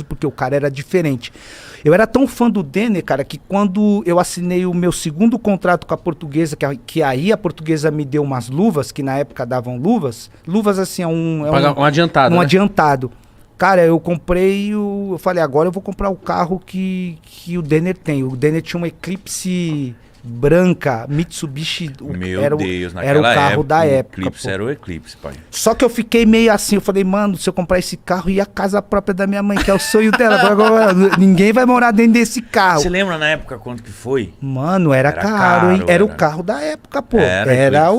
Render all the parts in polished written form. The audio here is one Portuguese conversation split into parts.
porque o cara era diferente. Eu era tão fã do Denner, cara, que quando eu assinei o meu segundo contrato com a Portuguesa, que aí a Portuguesa me deu umas luvas, que na época davam luvas assim, um adiantado, um né? adiantado. Cara, eu comprei eu falei, agora eu vou comprar o carro que o Denner tem. O Denner tinha uma Eclipse branca, Mitsubishi, era o carro da época. O Eclipse era o Eclipse, pai. Só que eu fiquei meio assim, eu falei, mano, se eu comprar esse carro, e a casa própria da minha mãe, que é o sonho dela, agora ninguém vai morar dentro desse carro. Você lembra na época quanto que foi? Mano, era caro, hein? Era o carro da época, pô. Era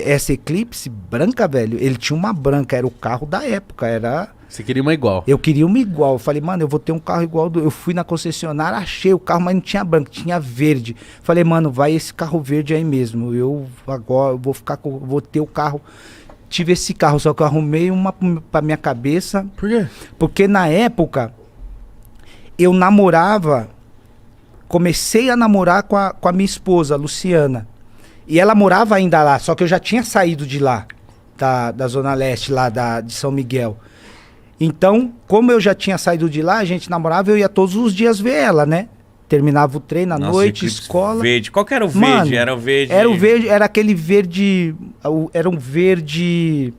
essa Eclipse branca, velho, ele tinha uma branca, era o carro da época, era... Você queria uma igual? Eu queria uma igual. Eu falei, mano, eu vou ter um carro igual. Eu fui na concessionária, achei o carro, mas não tinha branco, tinha verde. Falei, mano, vai esse carro verde aí mesmo. Eu agora vou ter o carro. Tive esse carro, só que eu arrumei uma pra minha cabeça. Por quê? Porque na época eu namorava, comecei a namorar com a minha esposa, a Luciana. E ela morava ainda lá, só que eu já tinha saído de lá, da Zona Leste, lá de São Miguel. Então, como eu já tinha saído de lá, a gente namorava, eu ia todos os dias ver ela, né? Terminava o treino à noite, escola. Verde. Qual que era o verde? Mano, era o verde. Era o verde, era aquele verde. Era um verde.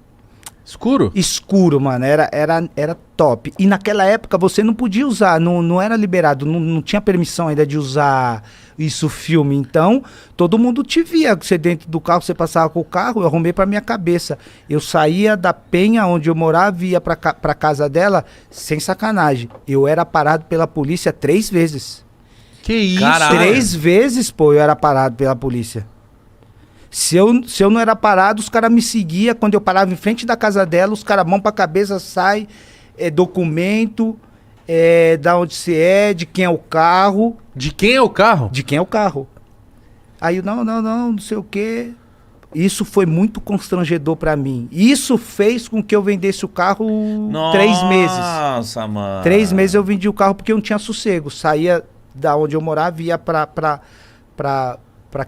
Escuro? Escuro, mano. Era top. E naquela época você não podia usar, não era liberado, não tinha permissão ainda de usar isso filme. Então, todo mundo te via. Você dentro do carro, você passava com o carro, eu arrumei pra minha cabeça. Eu saía da Penha, onde eu morava, e ia pra casa dela, sem sacanagem. Eu era parado pela polícia 3 vezes. Que isso? Caralho. 3 vezes, pô, eu era parado pela polícia. Se eu não era parado, os caras me seguiam. Quando eu parava em frente da casa dela, os caras, mão pra cabeça, sai, documento, da onde você é, de quem é o carro. De quem é o carro? De quem é o carro. Aí eu, não sei o quê. Isso foi muito constrangedor pra mim. Isso fez com que eu vendesse o carro 3 meses. Nossa, mano. 3 meses eu vendi o carro porque eu não tinha sossego. Saía da onde eu morava, ia pra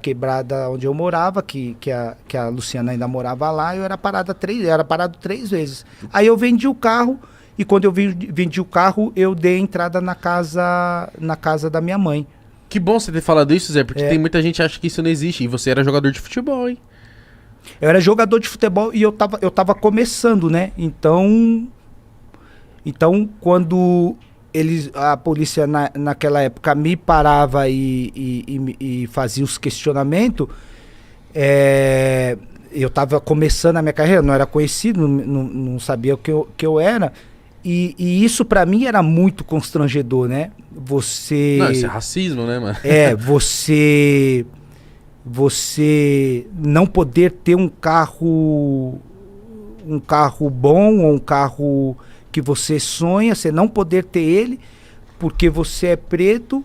quebrada onde eu morava, que a Luciana ainda morava lá, eu era parado 3 vezes. Aí eu vendi o carro, e quando eu vendi o carro, eu dei entrada na casa da minha mãe. Que bom você ter falado isso, Zé, porque tem muita gente que acha que isso não existe, e você era jogador de futebol, hein? Eu era jogador de futebol e eu tava começando, né? Então quando a polícia naquela época me parava e fazia os questionamentos, eu estava começando a minha carreira, não era conhecido, não sabia o que eu era, e isso para mim era muito constrangedor, né? Não, isso é racismo, né, mano? Você não poder ter um carro bom, ou um carro que você sonha, você não poder ter ele, porque você é preto,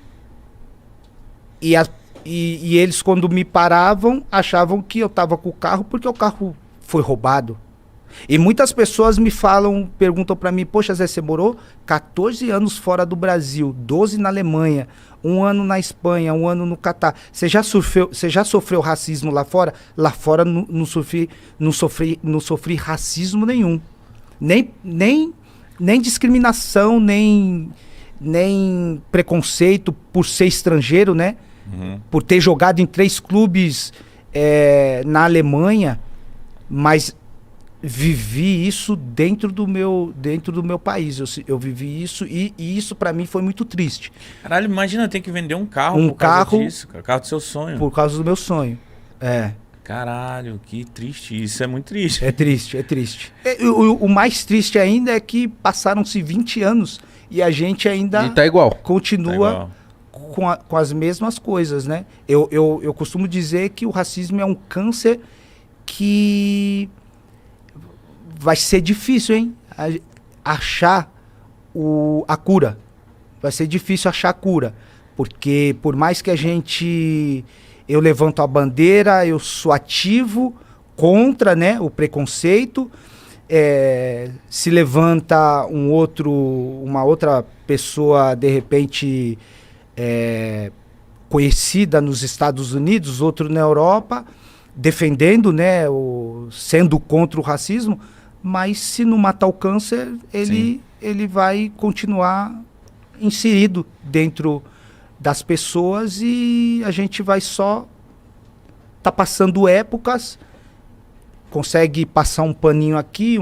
e eles, quando me paravam, achavam que eu tava com o carro porque o carro foi roubado. E muitas pessoas perguntam pra mim, poxa, Zé, você morou 14 anos fora do Brasil, 12 na Alemanha, 1 ano na Espanha, 1 ano no Catar. Você já sofreu racismo lá fora? Lá fora não sofri racismo nenhum. Nem discriminação, nem preconceito por ser estrangeiro, né? Uhum. Por ter jogado em 3 clubes na Alemanha, mas vivi isso dentro do meu país. Eu vivi isso e isso pra mim foi muito triste. Caralho, imagina ter que vender um carro por causa causa disso, cara. Carro do seu sonho. Por causa do meu sonho. Caralho, que triste. Isso é muito triste. É triste. O mais triste ainda é que passaram-se 20 anos e a gente ainda tá igual. Continua com as mesmas coisas, né? Eu costumo dizer que o racismo é um câncer que vai ser difícil, hein? Achar a cura. Vai ser difícil achar a cura. Porque por mais que eu levanto a bandeira, eu sou ativo contra, né, o preconceito. Se levanta uma outra pessoa, de repente, conhecida nos Estados Unidos, outro na Europa, defendendo, né, sendo contra o racismo, mas se não matar o câncer, ele vai continuar inserido dentro das pessoas e a gente vai só tá passando épocas, consegue passar um paninho aqui,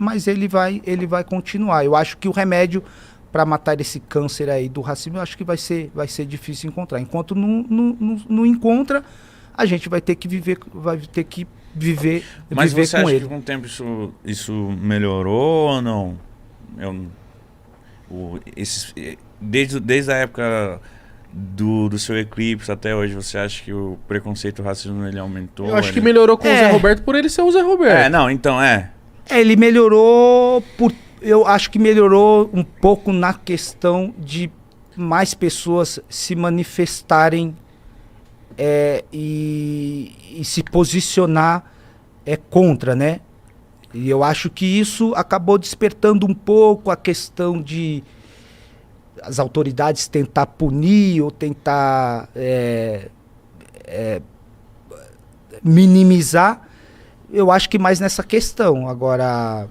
mas ele vai continuar. Eu acho que o remédio para matar esse câncer aí do racismo, eu acho que vai ser difícil encontrar. Enquanto não encontra, a gente vai ter que viver Mas você com acha ele. que com o tempo isso melhorou ou não? Desde a época do seu eclipse até hoje, você acha que o preconceito, o racismo, ele aumentou? Eu acho que melhorou com o Zé Roberto por ele ser o Zé Roberto. Ele melhorou eu acho que melhorou um pouco na questão de mais pessoas se manifestarem e se posicionar contra, né? E eu acho que isso acabou despertando um pouco a questão de as autoridades tentar punir ou tentar minimizar. Eu acho que mais nessa questão. Agora,